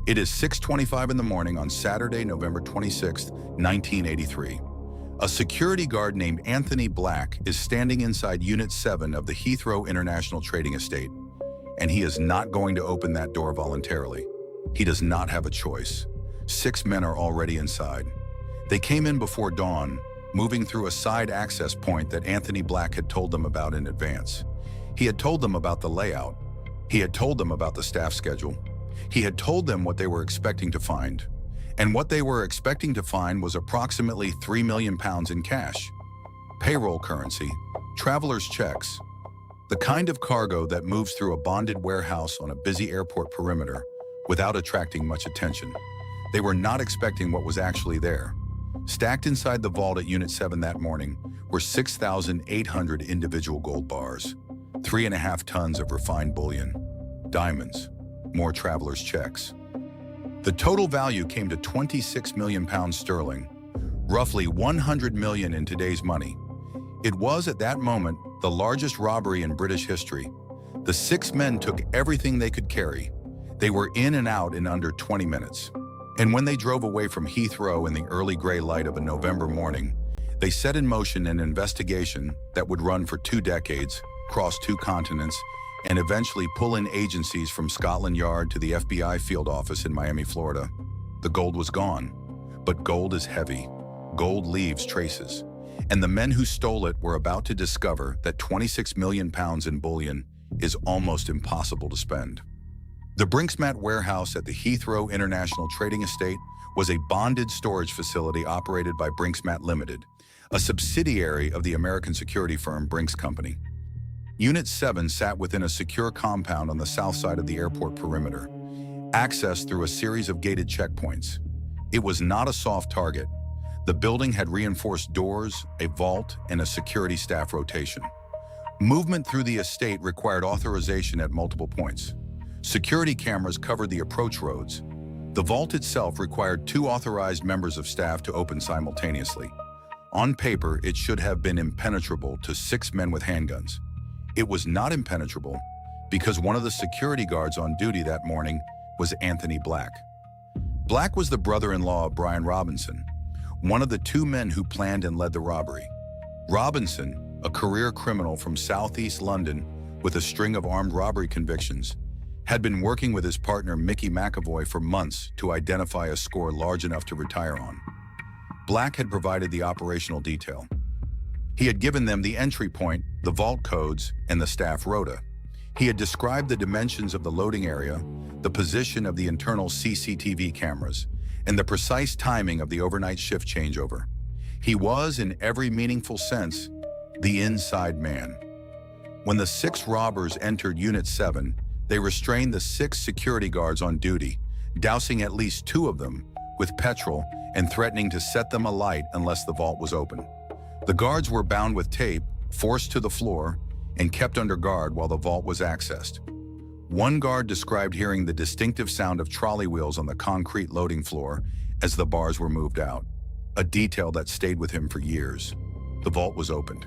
It is 6:25 in the morning on Saturday, November 26, 1983. A security guard named Anthony Black is standing inside Unit 7 of the Heathrow International Trading Estate, and he is not going to open that door voluntarily. He does not have a choice. 6 men are already inside. They came in before dawn, moving through a side access point that Anthony Black had told them about in advance. He had told them about the layout. He had told them about the staff schedule. He had told them what they were expecting to find. And what they were expecting to find was approximately £3 million in cash, payroll currency, traveler's checks, the kind of cargo that moves through a bonded warehouse on a busy airport perimeter without attracting much attention. They were not expecting what was actually there. Stacked inside the vault at Unit 7 that morning were 6,800 individual gold bars, 3.5 tons of refined bullion, diamonds, more traveler's checks. The total value came to £26 million sterling, roughly 100 million in today's money. It was at that moment the largest robbery in British history. The 6 men took everything they could carry. They were in and out in under 20 minutes. And when they drove away from Heathrow in the early gray light of a November morning, they set in motion an investigation that would run for 2 decades, cross 2 continents, and eventually pull in agencies from Scotland Yard to the FBI field office in Miami, Florida. The gold was gone, but gold is heavy. Gold leaves traces. And the men who stole it were about to discover that £26 million in bullion is almost impossible to spend. The Brinksmat warehouse at the Heathrow International Trading Estate was a bonded storage facility operated by Brinksmat Limited, a subsidiary of the American security firm Brinks Company. Unit 7 sat within a secure compound on the south side of the airport perimeter, accessed through a series of gated checkpoints. It was not a soft target. The building had reinforced doors, a vault, and a security staff rotation. Movement through the estate required authorization at multiple points. Security cameras covered the approach roads. The vault itself required 2 authorized members of staff to open simultaneously. On paper, it should have been impenetrable to 6 men with handguns. It was not impenetrable because one of the security guards on duty that morning was Anthony Black. Black was the brother-in-law of Brian Robinson, one of the 2 men who planned and led the robbery. Robinson, a career criminal from southeast London with a string of armed robbery convictions, had been working with his partner Mickey McAvoy for months to identify a score large enough to retire on. Black had provided the operational detail. He had given them the entry point, the vault codes, and the staff rota. He had described the dimensions of the loading area, the position of the internal CCTV cameras, and the precise timing of the overnight shift changeover. He was, in every meaningful sense, the inside man. When the 6 robbers entered Unit 7, they restrained the 6 security guards on duty, dousing at least 2 of them with petrol and threatening to set them alight unless the vault was open. The guards were bound with tape, forced to the floor, and kept under guard while the vault was accessed. One guard described hearing the distinctive sound of trolley wheels on the concrete loading floor as the bars were moved out, a detail that stayed with him for years. The vault was opened.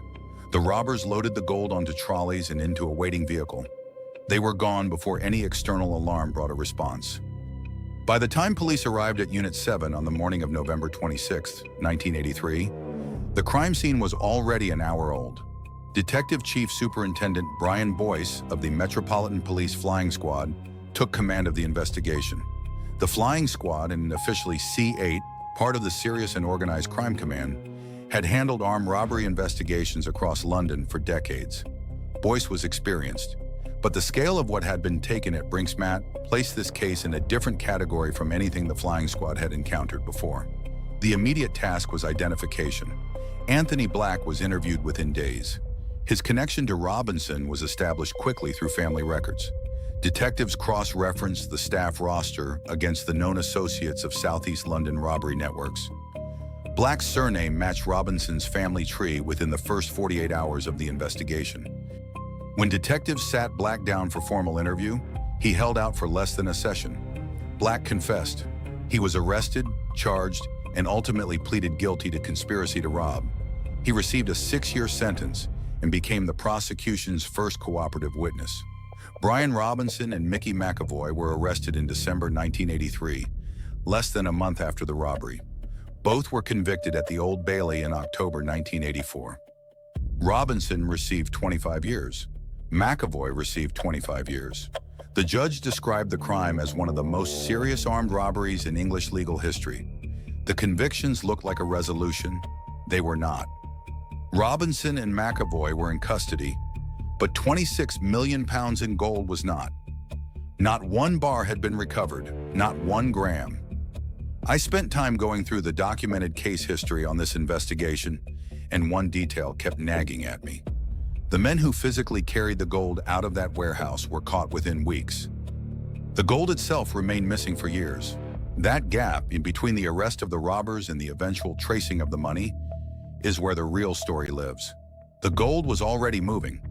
The robbers loaded the gold onto trolleys and into a waiting vehicle. They were gone before any external alarm brought a response. By the time police arrived at Unit 7 on the morning of November 26, 1983, the crime scene was already an hour old. Detective Chief Superintendent Brian Boyce of the Metropolitan Police Flying Squad took command of the investigation. The Flying Squad, and officially C8, part of the Serious and Organized Crime Command, had handled armed robbery investigations across London for decades. Boyce was experienced, but the scale of what had been taken at Brinksmat placed this case in a different category from anything the Flying Squad had encountered before. The immediate task was identification. Anthony Black was interviewed within days. His connection to Robinson was established quickly through family records. Detectives cross-referenced the staff roster against the known associates of Southeast London robbery networks. Black's surname matched Robinson's family tree within the first 48 hours of the investigation. When detectives sat Black down for formal interview, he held out for less than a session. Black confessed. He was arrested, charged, and ultimately pleaded guilty to conspiracy to rob. He received a 6-year sentence and became the prosecution's first cooperative witness. Brian Robinson and Mickey McAvoy were arrested in December 1983, less than a month after the robbery. Both were convicted at the Old Bailey in October 1984. Robinson received 25 years. McAvoy received 25 years. The judge described the crime as one of the most serious armed robberies in English legal history. The convictions looked like a resolution. They were not. Robinson and McAvoy were in custody, but 26 million pounds in gold was not. Not one bar had been recovered, not 1 gram. I spent time going through the documented case history on this investigation, and one detail kept nagging at me. The men who physically carried the gold out of that warehouse were caught within weeks. The gold itself remained missing for years. That gap in between the arrest of the robbers and the eventual tracing of the money is where the real story lives. The gold was already moving.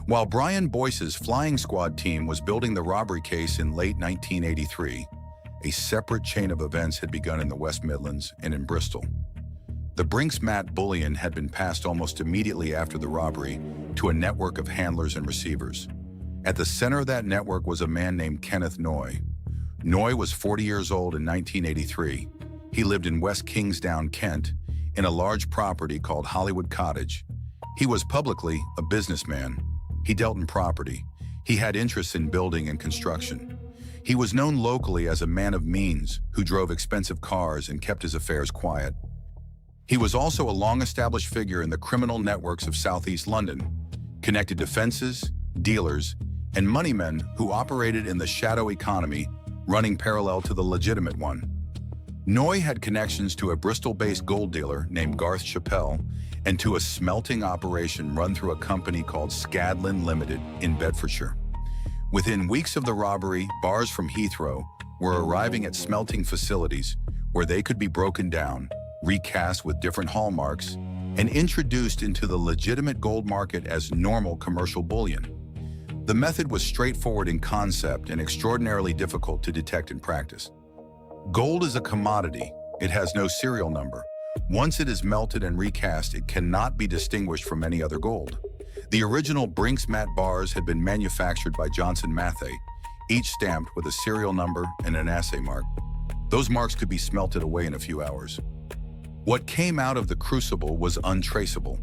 While Brian Boyce's flying squad team was building the robbery case in late 1983, a separate chain of events had begun in the West Midlands and in Bristol. The Brinks-Mat bullion had been passed almost immediately after the robbery to a network of handlers and receivers. At the center of that network was a man named Kenneth Noy. Noy was 40 years old in 1983. He lived in West Kingsdown, Kent, in a large property called Hollywood Cottage. He was publicly a businessman. He dealt in property. He had interests in building and construction. He was known locally as a man of means who drove expensive cars and kept his affairs quiet. He was also a long-established figure in the criminal networks of Southeast London, connected to fences, dealers, and moneymen who operated in the shadow economy running parallel to the legitimate one. Noy had connections to a Bristol-based gold dealer named Garth Chappell and to a smelting operation run through a company called Scadlin Limited in Bedfordshire. Within weeks of the robbery, bars from Heathrow were arriving at smelting facilities where they could be broken down, recast with different hallmarks, and introduced into the legitimate gold market as normal commercial bullion. The method was straightforward in concept and extraordinarily difficult to detect in practice. Gold is a commodity. It has no serial number. Once it is melted and recast, it cannot be distinguished from any other gold. The original Brinks-Mat bars had been manufactured by Johnson Matthey, each stamped with a serial number and an assay mark. Those marks could be smelted away in a few hours. What came out of the crucible was untraceable.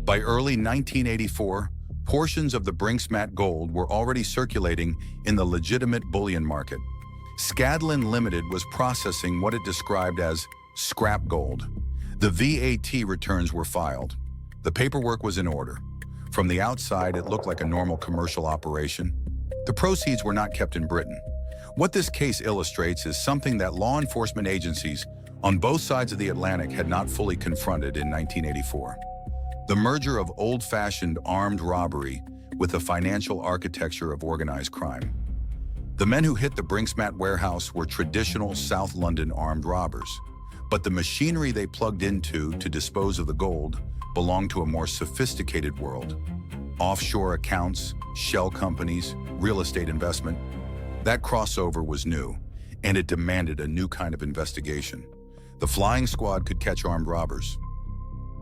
By early 1984, portions of the Brinks-Mat gold were already circulating in the legitimate bullion market. Scadlin Limited was processing what it described as scrap gold. The VAT returns were filed. The paperwork was in order. From the outside, it looked like a normal commercial operation. The proceeds were not kept in Britain. What this case illustrates is something that law enforcement agencies on both sides of the Atlantic had not fully confronted in 1984. The merger of old-fashioned armed robbery with the financial architecture of organized crime. The men who hit the Brinks-Mat warehouse were traditional South London armed robbers, but the machinery they plugged into to dispose of the gold belonged to a more sophisticated world. Offshore accounts, shell companies, real estate investment. That crossover was new, and it demanded a new kind of investigation. The flying squad could catch armed robbers.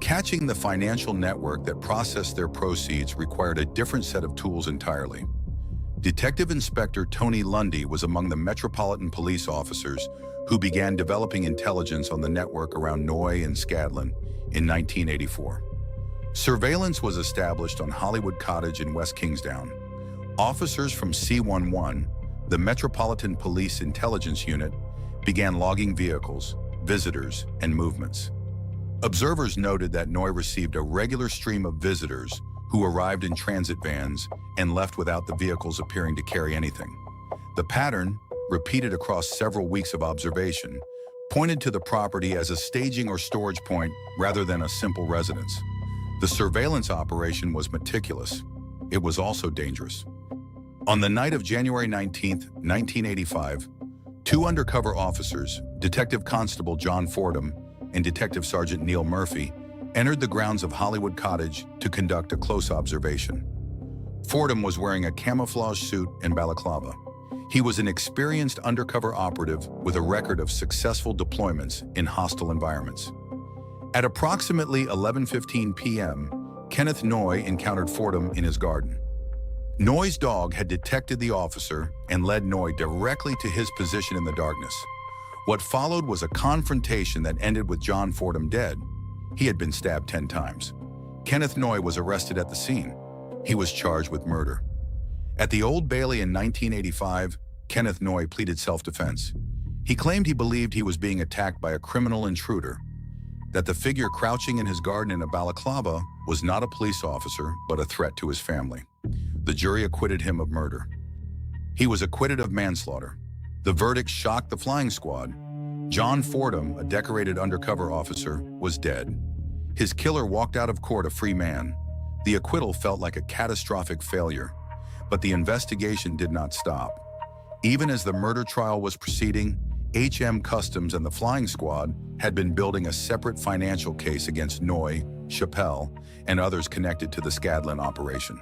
Catching the financial network that processed their proceeds required a different set of tools entirely. Detective Inspector Tony Lundy was among the Metropolitan Police officers who began developing intelligence on the network around Noy and Scadlin in 1984. Surveillance was established on Hollywood Cottage in West Kingsdown. Officers from C11, the Metropolitan Police Intelligence Unit, began logging vehicles, visitors, and movements. Observers noted that Noy received a regular stream of visitors who arrived in transit vans and left without the vehicles appearing to carry anything. The pattern, repeated across several weeks of observation, pointed to the property as a staging or storage point rather than a simple residence. The surveillance operation was meticulous. It was also dangerous. On the night of January 19, 1985, two undercover officers, Detective Constable John Fordham and Detective Sergeant Neil Murphy, entered the grounds of Hollywood Cottage to conduct a close observation. Fordham was wearing a camouflage suit and balaclava. He was an experienced undercover operative with a record of successful deployments in hostile environments. At approximately 11:15 p.m., Kenneth Noy encountered Fordham in his garden. Noy's dog had detected the officer and led Noy directly to his position in the darkness. What followed was a confrontation that ended with John Fordham dead. He had been stabbed 10 times. Kenneth Noy was arrested at the scene. He was charged with murder. At the Old Bailey in 1985, Kenneth Noy pleaded self-defense. He claimed he believed he was being attacked by a criminal intruder, that the figure crouching in his garden in a balaclava was not a police officer, but a threat to his family. The jury acquitted him of murder. He was acquitted of manslaughter. The verdict shocked the flying squad. John Fordham, a decorated undercover officer, was dead. His killer walked out of court a free man. The acquittal felt like a catastrophic failure, but the investigation did not stop. Even as the murder trial was proceeding, HM Customs and the flying squad had been building a separate financial case against Noy, Chappelle, and others connected to the Scadlin operation.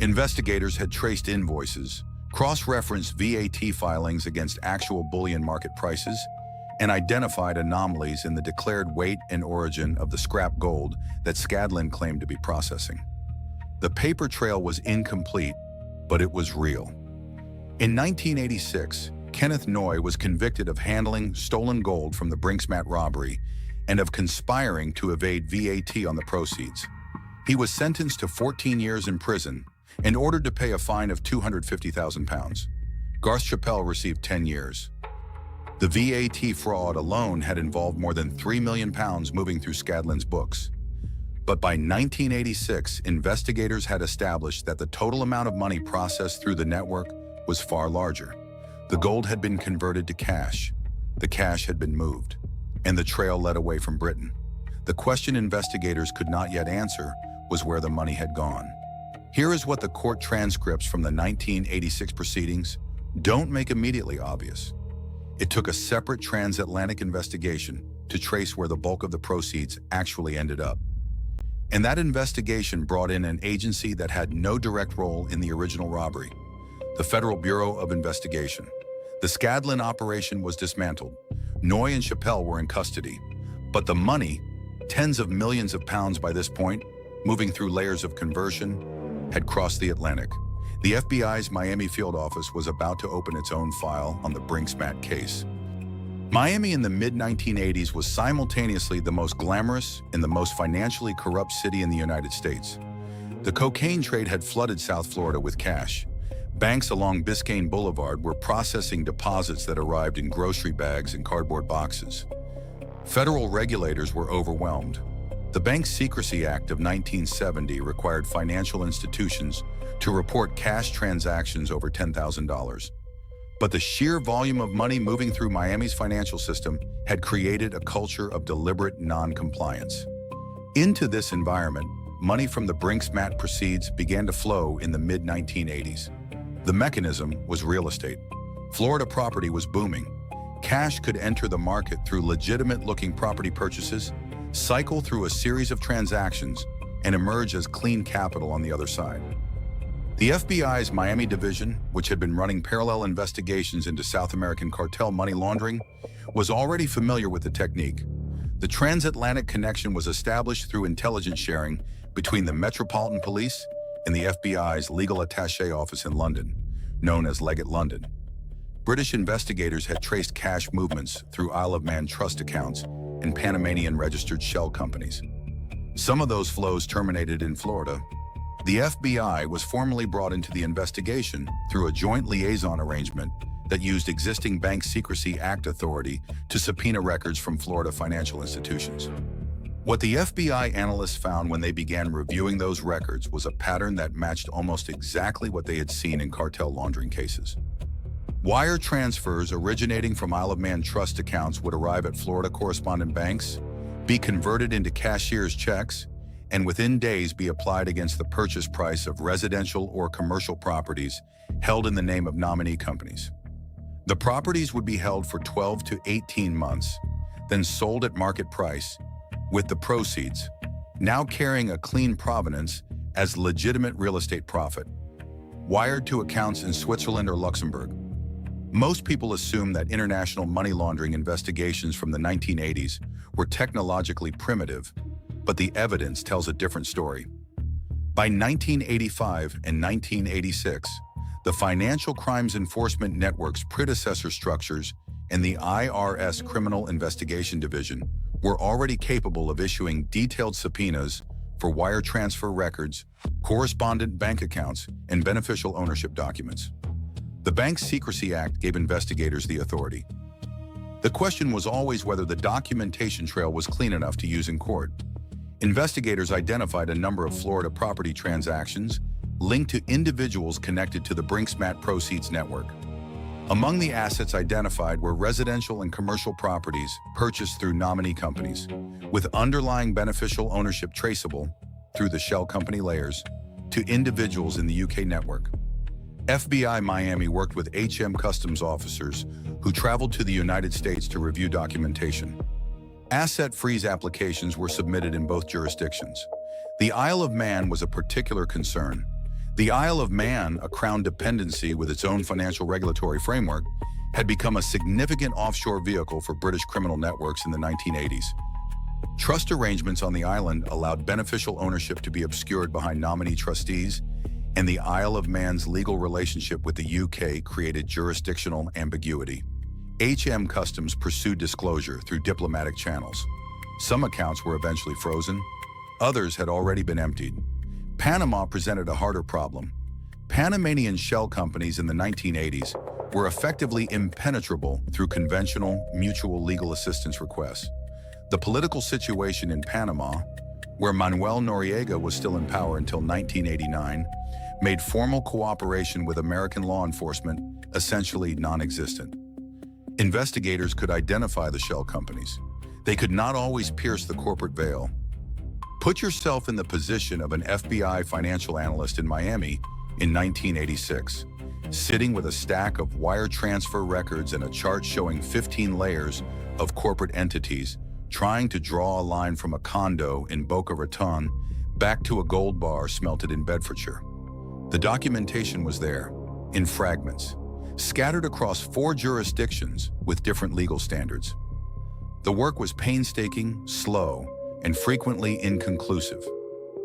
Investigators had traced invoices, cross-referenced VAT filings against actual bullion market prices, and identified anomalies in the declared weight and origin of the scrap gold that Scadlin claimed to be processing. The paper trail was incomplete, but it was real. In 1986, Kenneth Noy was convicted of handling stolen gold from the Brinksmat robbery and of conspiring to evade VAT on the proceeds. He was sentenced to 14 years in prison and ordered to pay a fine of £250,000. Garth Chappelle received 10 years. The VAT fraud alone had involved more than £3 million moving through Scadlin's books. But by 1986, investigators had established that the total amount of money processed through the network was far larger. The gold had been converted to cash. The cash had been moved, and the trail led away from Britain. The question investigators could not yet answer was where the money had gone. Here is what the court transcripts from the 1986 proceedings don't make immediately obvious. It took a separate transatlantic investigation to trace where the bulk of the proceeds actually ended up. And that investigation brought in an agency that had no direct role in the original robbery, the Federal Bureau of Investigation. The Scadlin operation was dismantled. Noy and Chappelle were in custody. But the money, tens of millions of pounds by this point, moving through layers of conversion, had crossed the Atlantic. The FBI's Miami field office was about to open its own file on the Brinksmat case. Miami in the mid-1980s was simultaneously the most glamorous and the most financially corrupt city in the United States. The cocaine trade had flooded South Florida with cash. Banks along Biscayne Boulevard were processing deposits that arrived in grocery bags and cardboard boxes. Federal regulators were overwhelmed. The Bank Secrecy Act of 1970 required financial institutions to report cash transactions over $10,000. But the sheer volume of money moving through Miami's financial system had created a culture of deliberate non-compliance. Into this environment, money from the Brinksmat proceeds began to flow in the mid-1980s. The mechanism was real estate. Florida property was booming. Cash could enter the market through legitimate-looking property purchases, cycle through a series of transactions, and emerge as clean capital on the other side. The FBI's Miami division, which had been running parallel investigations into South American cartel money laundering, was already familiar with the technique. The transatlantic connection was established through intelligence sharing between the Metropolitan Police and the FBI's legal attaché office in London, known as Leggett London. British investigators had traced cash movements through Isle of Man trust accounts and Panamanian registered shell companies. Some of those flows terminated in Florida. The FBI was formally brought into the investigation through a joint liaison arrangement that used existing Bank Secrecy Act authority to subpoena records from Florida financial institutions. What the FBI analysts found when they began reviewing those records was a pattern that matched almost exactly what they had seen in cartel laundering cases. Wire transfers originating from Isle of Man trust accounts would arrive at Florida correspondent banks, be converted into cashier's checks, and within days be applied against the purchase price of residential or commercial properties held in the name of nominee companies. The properties would be held for 12 to 18 months, then sold at market price, with the proceeds now carrying a clean provenance as legitimate real estate profit, wired to accounts in Switzerland or Luxembourg. Most people assume that international money laundering investigations from the 1980s were technologically primitive, but the evidence tells a different story. By 1985 and 1986, the Financial Crimes Enforcement Network's predecessor structures and the IRS Criminal Investigation Division were already capable of issuing detailed subpoenas for wire transfer records, correspondent bank accounts, and beneficial ownership documents. The Bank Secrecy Act gave investigators the authority. The question was always whether the documentation trail was clean enough to use in court. Investigators identified a number of Florida property transactions linked to individuals connected to the Brinks-Matt proceeds network. Among the assets identified were residential and commercial properties purchased through nominee companies, with underlying beneficial ownership traceable through the shell company layers to individuals in the UK network. FBI Miami worked with HM Customs officers who traveled to the United States to review documentation. Asset freeze applications were submitted in both jurisdictions. The Isle of Man was a particular concern. The Isle of Man, a crown dependency with its own financial regulatory framework, had become a significant offshore vehicle for British criminal networks in the 1980s. Trust arrangements on the island allowed beneficial ownership to be obscured behind nominee trustees, and the Isle of Man's legal relationship with the UK created jurisdictional ambiguity. HM Customs pursued disclosure through diplomatic channels. Some accounts were eventually frozen, others had already been emptied. Panama presented a harder problem. Panamanian shell companies in the 1980s were effectively impenetrable through conventional mutual legal assistance requests. The political situation in Panama, where Manuel Noriega was still in power until 1989, made formal cooperation with American law enforcement essentially non-existent. Investigators could identify the shell companies. They could not always pierce the corporate veil. Put yourself in the position of an FBI financial analyst in Miami in 1986, sitting with a stack of wire transfer records and a chart showing 15 layers of corporate entities, trying to draw a line from a condo in Boca Raton back to a gold bar smelted in Bedfordshire. The documentation was there, in fragments, scattered across 4 jurisdictions with different legal standards. The work was painstaking, slow, and frequently inconclusive.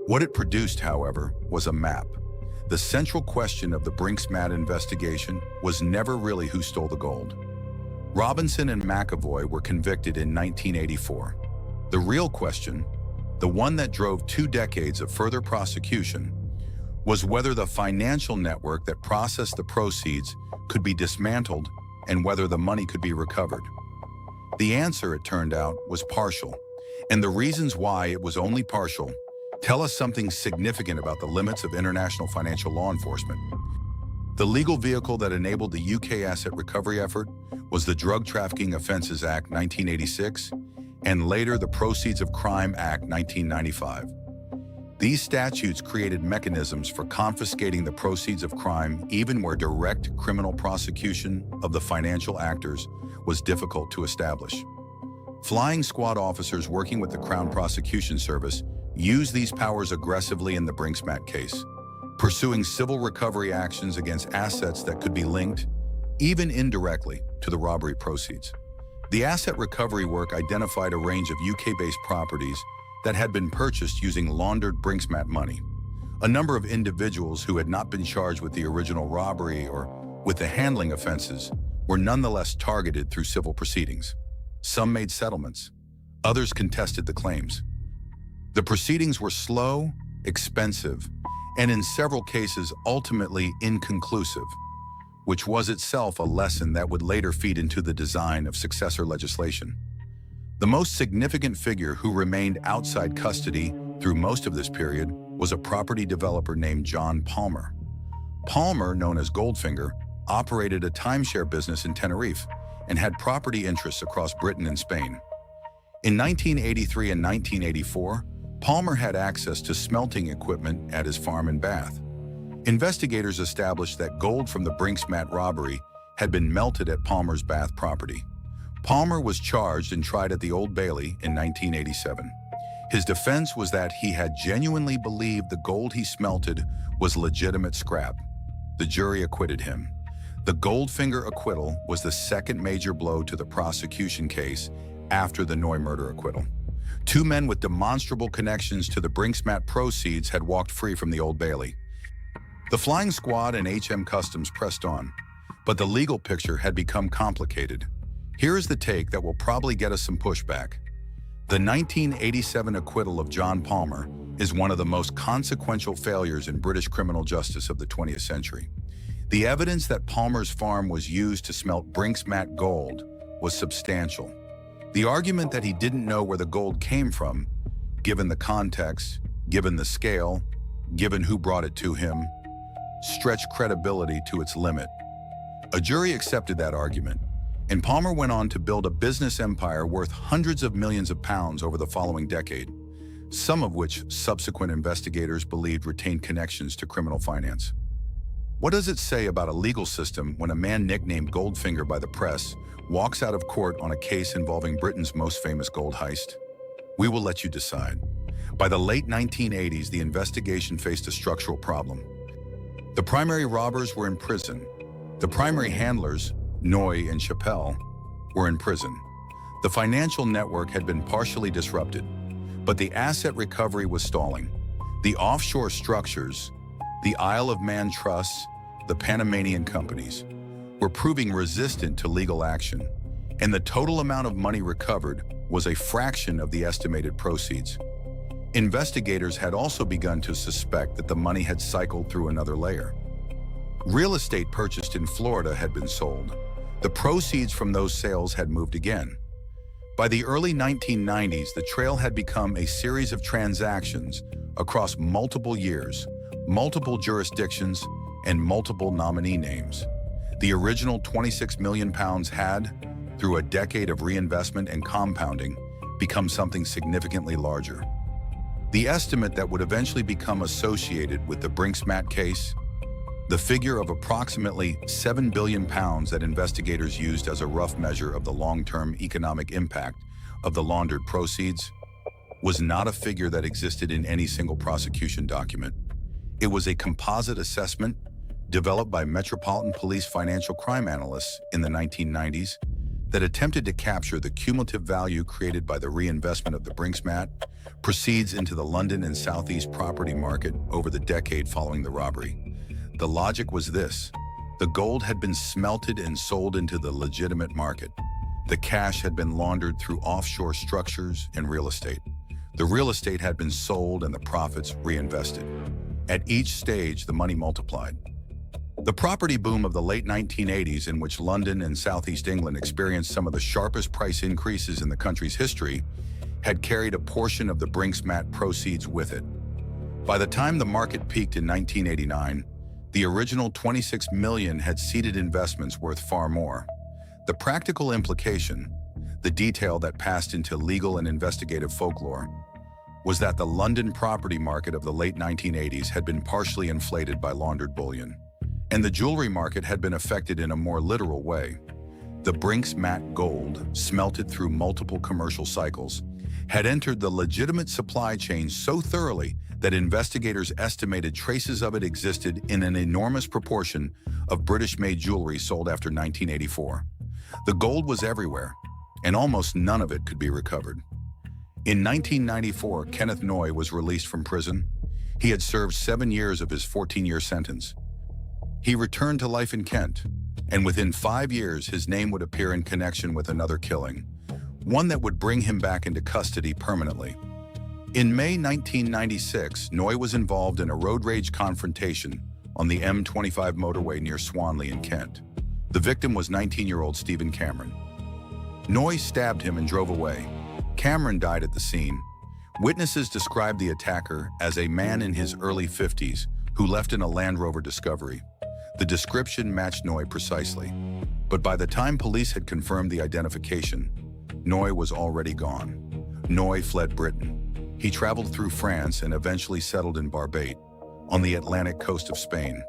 What it produced, however, was a map. The central question of the Brinks-Matt investigation was never really who stole the gold. Robinson and McAvoy were convicted in 1984. The real question, the one that drove 2 decades of further prosecution, was whether the financial network that processed the proceeds could be dismantled and whether the money could be recovered. The answer, it turned out, was partial. And the reasons why it was only partial tell us something significant about the limits of international financial law enforcement. The legal vehicle that enabled the UK asset recovery effort was the Drug Trafficking Offences Act 1986, and later the Proceeds of Crime Act 1995. These statutes created mechanisms for confiscating the proceeds of crime even where direct criminal prosecution of the financial actors was difficult to establish. Flying squad officers working with the Crown Prosecution Service used these powers aggressively in the Brinks-Matt case, pursuing civil recovery actions against assets that could be linked, even indirectly, to the robbery proceeds. The asset recovery work identified a range of UK-based properties that had been purchased using laundered Brinks-Matt money. A number of individuals who had not been charged with the original robbery or with the handling offenses were nonetheless targeted through civil proceedings. Some made settlements, others contested the claims. The proceedings were slow, expensive, and in several cases ultimately inconclusive, which was itself a lesson that would later feed into the design of successor legislation. The most significant figure who remained outside custody through most of this period was a property developer named John Palmer. Palmer, known as Goldfinger, operated a timeshare business in Tenerife and had property interests across Britain and Spain. In 1983 and 1984, Palmer had access to smelting equipment at his farm in Bath. Investigators established that gold from the Brinks-Matt robbery had been melted at Palmer's Bath property. Palmer was charged and tried at the Old Bailey in 1987. His defense was that he had genuinely believed the gold he smelted was legitimate scrap. The jury acquitted him. The Goldfinger acquittal was the second major blow to the prosecution case after the Noy murder acquittal. Two men with demonstrable connections to the Brinksmat proceeds had walked free from the Old Bailey. The flying squad and HM Customs pressed on, but the legal picture had become complicated. Here is the take that will probably get us some pushback. The 1987 acquittal of John Palmer is one of the most consequential failures in British criminal justice of the 20th century. The evidence that Palmer's farm was used to smelt Brinksmat gold was substantial. The argument that he didn't know where the gold came from, given the context, given the scale, given who brought it to him, stretched credibility to its limit. A jury accepted that argument, and Palmer went on to build a business empire worth hundreds of millions of pounds over the following decade, some of which subsequent investigators believed retained connections to criminal finance. What does it say about a legal system when a man nicknamed Goldfinger by the press walks out of court on a case involving Britain's most famous gold heist? We will let you decide. By the late 1980s, the investigation faced a structural problem. The primary robbers were in prison. The primary handlers, Noy and Chappelle, were in prison. The financial network had been partially disrupted, but the asset recovery was stalling. The offshore structures, the Isle of Man trusts, the Panamanian companies, were proving resistant to legal action, and the total amount of money recovered was a fraction of the estimated proceeds. Investigators had also begun to suspect that the money had cycled through another layer. Real estate purchased in Florida had been sold. The proceeds from those sales had moved again. By the early 1990s, the trail had become a series of transactions across multiple years, multiple jurisdictions, and multiple nominee names. The original £26 million had, through a decade of reinvestment and compounding, become something significantly larger. The estimate that would eventually become associated with the Brinksmat case, the figure of approximately £7 billion that investigators used as a rough measure of the long-term economic impact of the laundered proceeds, was not a figure that existed in any single prosecution document. It was a composite assessment developed by Metropolitan Police financial crime analysts in the 1990s that attempted to capture the cumulative value created by the reinvestment of the Brinksmat proceeds into the London and Southeast property market over the decade following the robbery. The logic was this: the gold had been smelted and sold into the legitimate market. The cash had been laundered through offshore structures and real estate. The real estate had been sold and the profits reinvested. At each stage, the money multiplied. The property boom of the late 1980s, in which London and Southeast England experienced some of the sharpest price increases in the country's history, had carried a portion of the Brinksmat proceeds with it. By the time the market peaked in 1989, the original $26 million had seeded investments worth far more. The practical implication, the detail that passed into legal and investigative folklore, was that the London property market of the late 1980s had been partially inflated by laundered bullion, and the jewelry market had been affected in a more literal way. The Brinksmat gold, smelted through multiple commercial cycles, had entered the legitimate supply chain so thoroughly that investigators estimated traces of it existed in an enormous proportion of British-made jewelry sold after 1984. The gold was everywhere, and almost none of it could be recovered. In 1994, Kenneth Noy was released from prison. He had served 7 years of his 14-year sentence. He returned to life in Kent, and within 5 years, his name would appear in connection with another killing, one that would bring him back into custody permanently. In May 1996, Noy was involved in a road rage confrontation on the M25 motorway near Swanley in Kent. The victim was 19-year-old Stephen Cameron. Noy stabbed him and drove away. Cameron died at the scene. Witnesses described the attacker as a man in his early 50s who left in a Land Rover Discovery. The description matched Noy precisely, but by the time police had confirmed the identification, Noy was already gone. Noy fled Britain. He traveled through France and eventually settled in Barbate, on the Atlantic coast of Spain.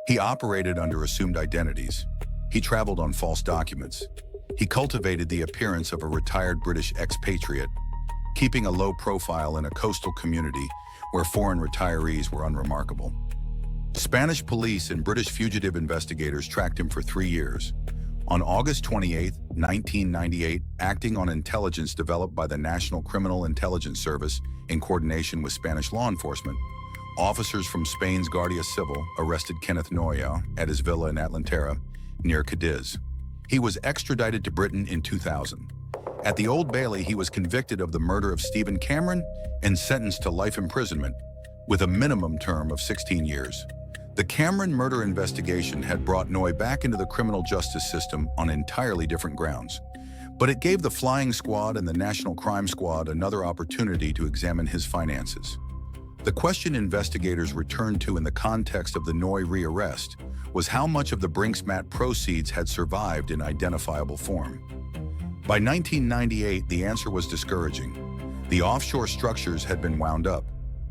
He operated under assumed identities. He traveled on false documents. He cultivated the appearance of a retired British expatriate, keeping a low profile in a coastal community where foreign retirees were unremarkable. Spanish police and British fugitive investigators tracked him for 3 years. On August 28, 1998, acting on intelligence developed by the National Criminal Intelligence Service in coordination with Spanish law enforcement, officers from Spain's Guardia Civil arrested Kenneth Noya at his villa in Atlantera, near Cadiz. He was extradited to Britain in 2000. At the Old Bailey, he was convicted of the murder of Stephen Cameron and sentenced to life imprisonment, with a minimum term of 16 years. The Cameron murder investigation had brought Noy back into the criminal justice system on entirely different grounds. But it gave the Flying Squad and the National Crime Squad another opportunity to examine his finances. The question investigators returned to in the context of the Noy rearrest was how much of the Brinks-Mat proceeds had survived in identifiable form. By 1998, the answer was discouraging. The offshore structures had been wound up.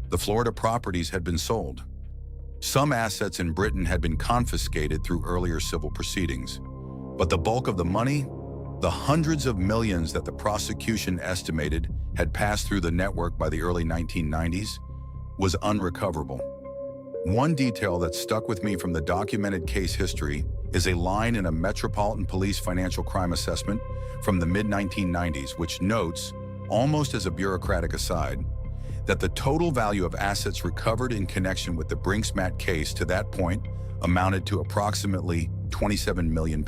The Florida properties had been sold. Some assets in Britain had been confiscated through earlier civil proceedings. But the bulk of the money, the hundreds of millions that the prosecution estimated had passed through the network by the early 1990s, was unrecoverable. One detail that stuck with me from the documented case history is a line in a Metropolitan Police financial crime assessment from the mid-1990s, which notes, almost as a bureaucratic aside, that the total value of assets recovered in connection with the Brinks-Mat case to that point amounted to approximately £27 million.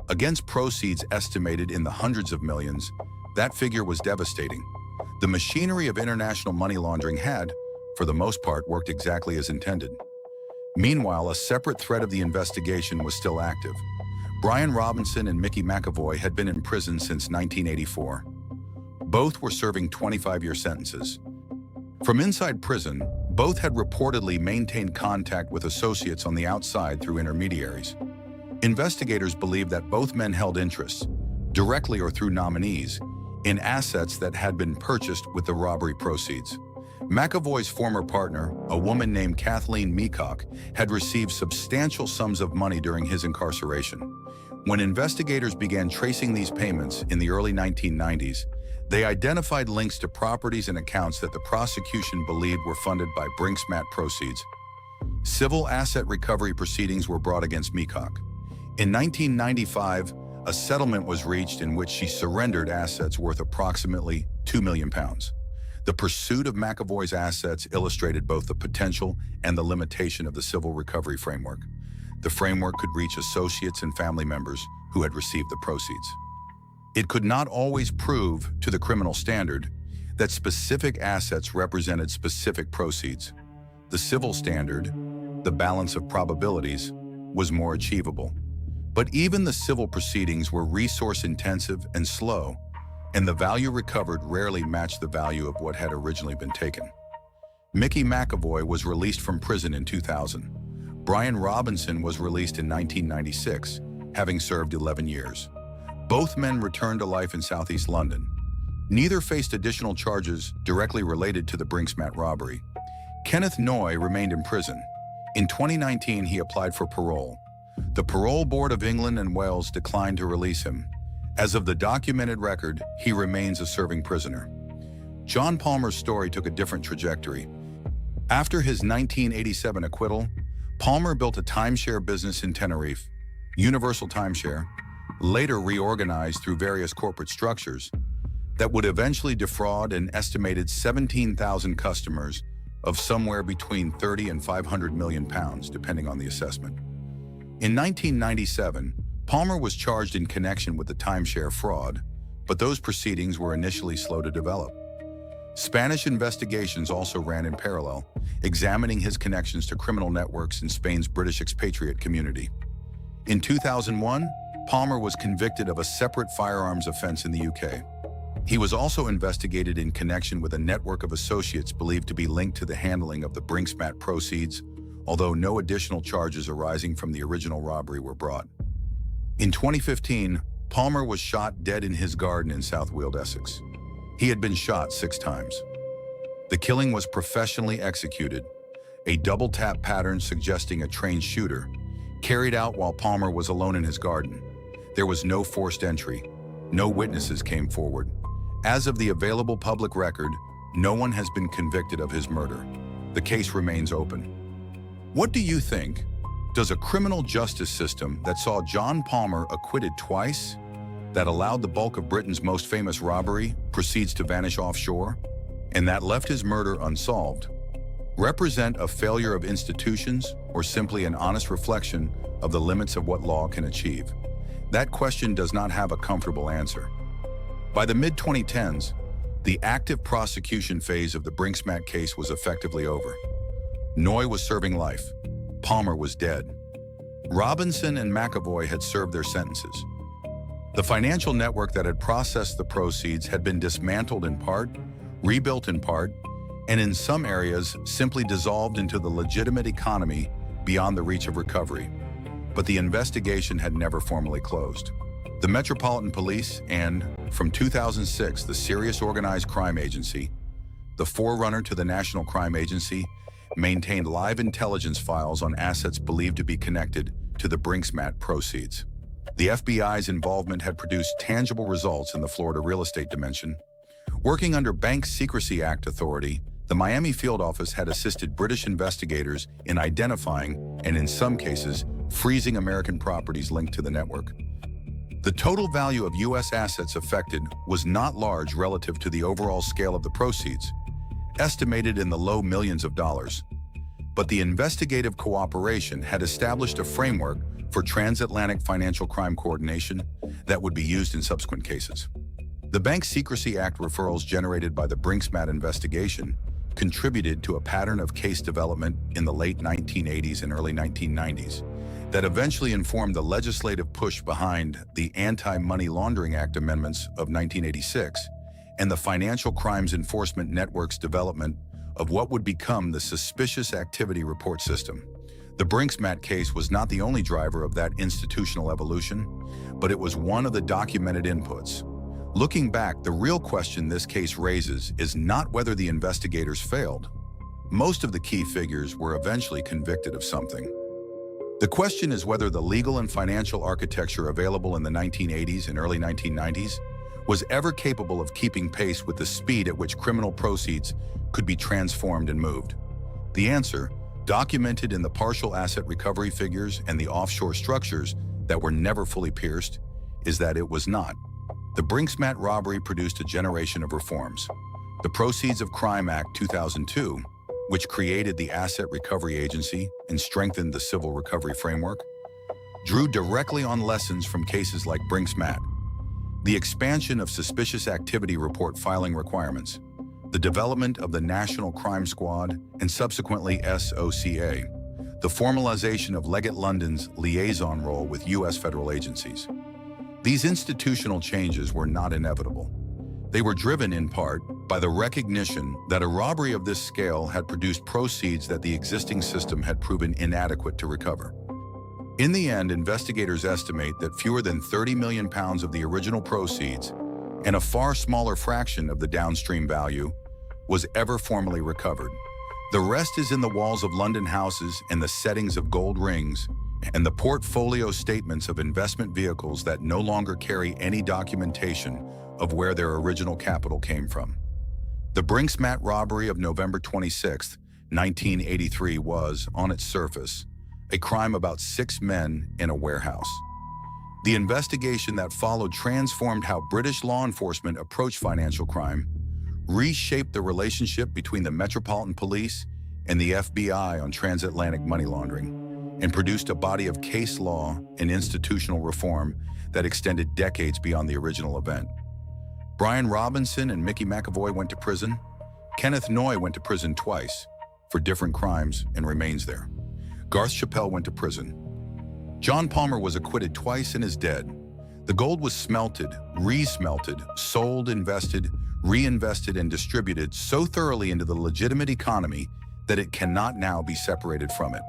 Against proceeds estimated in the hundreds of millions, that figure was devastating. The machinery of international money laundering had, for the most part, worked exactly as intended. Meanwhile, a separate thread of the investigation was still active. Brian Robinson and Mickey McAvoy had been in prison since 1984. Both were serving 25-year sentences. From inside prison, both had reportedly maintained contact with associates on the outside through intermediaries. Investigators believe that both men held interests, directly or through nominees, in assets that had been purchased with the robbery proceeds. McAvoy's former partner, a woman named Kathleen Meacock, had received substantial sums of money during his incarceration. When investigators began tracing these payments in the early 1990s, they identified links to properties and accounts that the prosecution believed were funded by Brinks-Mat proceeds. Civil asset recovery proceedings were brought against Meacock. In 1995, a settlement was reached in which she surrendered assets worth approximately £2 million. The pursuit of McAvoy's assets illustrated both the potential and the limitation of the civil recovery framework. The framework could reach associates and family members who had received the proceeds. It could not always prove, to the criminal standard, that specific assets represented specific proceeds. The civil standard, the balance of probabilities, was more achievable. But even the civil proceedings were resource-intensive and slow, and the value recovered rarely matched the value of what had originally been taken. Mickey McAvoy was released from prison in 2000. Brian Robinson was released in 1996, having served 11 years. Both men returned to life in southeast London. Neither faced additional charges directly related to the Brinks-Mat robbery. Kenneth Noy remained in prison. In 2019, he applied for parole. The Parole Board of England and Wales declined to release him. As of the documented record, he remains a serving prisoner. John Palmer's story took a different trajectory. After his 1987 acquittal, Palmer built a timeshare business in Tenerife, Universal Timeshare, later reorganized through various corporate structures, that would eventually defraud an estimated 17,000 customers of somewhere between 30 and 500 million pounds, depending on the assessment. In 1997, Palmer was charged in connection with the timeshare fraud, but those proceedings were initially slow to develop. Spanish investigations also ran in parallel, examining his connections to criminal networks in Spain's British expatriate community. In 2001, Palmer was convicted of a separate firearms offense in the UK. He was also investigated in connection with a network of associates believed to be linked to the handling of the Brinks-Mat proceeds, although no additional charges arising from the original robbery were brought. In 2015, Palmer was shot dead in his garden in South Weald, Essex. He had been shot 6 times. The killing was professionally executed, a double-tap pattern suggesting a trained shooter, carried out while Palmer was alone in his garden. There was no forced entry. No witnesses came forward. As of the available public record, no one has been convicted of his murder. The case remains open. What do you think? Does a criminal justice system that saw John Palmer acquitted twice, that allowed the bulk of Britain's most famous robbery proceeds to vanish offshore, and that left his murder unsolved, represent a failure of institutions or simply an honest reflection of the limits of what law can achieve? That question does not have a comfortable answer. By the mid-2010s, the active prosecution phase of the Brinksmat case was effectively over. Noy was serving life. Palmer was dead. Robinson and McAvoy had served their sentences. The financial network that had processed the proceeds had been dismantled in part, rebuilt in part, and in some areas simply dissolved into the legitimate economy beyond the reach of recovery. But the investigation had never formally closed. The Metropolitan Police and, from 2006, the Serious Organized Crime Agency, the forerunner to the National Crime Agency, maintained live intelligence files on assets believed to be connected to the Brinksmat proceeds. The FBI's involvement had produced tangible results in the Florida real estate dimension. Working under Bank Secrecy Act authority, the Miami field office had assisted British investigators in identifying, and in some cases, freezing American properties linked to the network. The total value of U.S. assets affected was not large relative to the overall scale of the proceeds, estimated in the low millions of dollars. But the investigative cooperation had established a framework for transatlantic financial crime coordination that would be used in subsequent cases. The Bank Secrecy Act referrals generated by the Brinksmat investigation contributed to a pattern of case development in the late 1980s and early 1990s that eventually informed the legislative push behind the Anti-Money Laundering Act amendments of 1986 and the Financial Crimes Enforcement Network's development of what would become the Suspicious Activity Report System. The Brinksmat case was not the only driver of that institutional evolution, but it was one of the documented inputs. Looking back, the real question this case raises is not whether the investigators failed. Most of the key figures were eventually convicted of something. The question is whether the legal and financial architecture available in the 1980s and early 1990s was ever capable of keeping pace with the speed at which criminal proceeds could be transformed and moved. The answer, documented in the partial asset recovery figures and the offshore structures that were never fully pierced, is that it was not. The Brinksmat robbery produced a generation of reforms. The Proceeds of Crime Act 2002, which created the Asset Recovery Agency and strengthened the civil recovery framework, drew directly on lessons from cases like Brinksmat. The expansion of suspicious activity report filing requirements, the development of the National Crime Squad and subsequently SOCA, the formalization of Leggett London's liaison role with U.S. federal agencies. These institutional changes were not inevitable. They were driven in part by the recognition that a robbery of this scale had produced proceeds that the existing system had proven inadequate to recover. In the end, investigators estimate that fewer than 30 million pounds of the original proceeds and a far smaller fraction of the downstream value was ever formally recovered. The rest is in the walls of London houses and the settings of gold rings and the portfolio statements of investment vehicles that no longer carry any documentation of where their original capital came from. The Brinksmat robbery of November 26, 1983 was, on its surface, a crime about 6 men in a warehouse. The investigation that followed transformed how British law enforcement approached financial crime, reshaped the relationship between the Metropolitan Police and the FBI on transatlantic money laundering, and produced a body of case law and institutional reform that extended decades beyond the original event. Brian Robinson and Mickey McAvoy went to prison. Kenneth Noy went to prison twice for different crimes and remains there. Garth Chappell went to prison. John Palmer was acquitted twice and is dead. The gold was smelted, re-smelted, sold, invested, reinvested, and distributed so thoroughly into the legitimate economy that it cannot now be separated from it.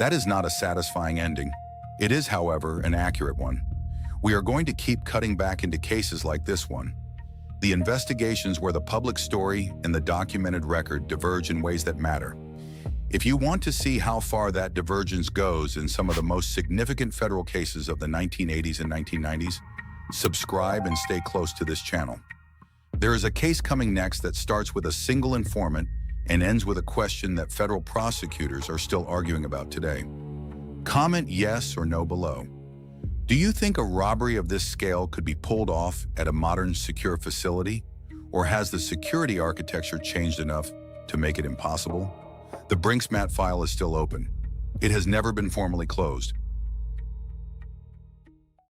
That is not a satisfying ending. It is, however, an accurate one. We are going to keep cutting back into cases like this one. The investigations where the public story and the documented record diverge in ways that matter. If you want to see how far that divergence goes in some of the most significant federal cases of the 1980s and 1990s, subscribe and stay close to this channel. There is a case coming next that starts with a single informant and ends with a question that federal prosecutors are still arguing about today. Comment yes or no below. Do you think a robbery of this scale could be pulled off at a modern secure facility? Or has the security architecture changed enough to make it impossible? The Brinks Mat file is still open. It has never been formally closed,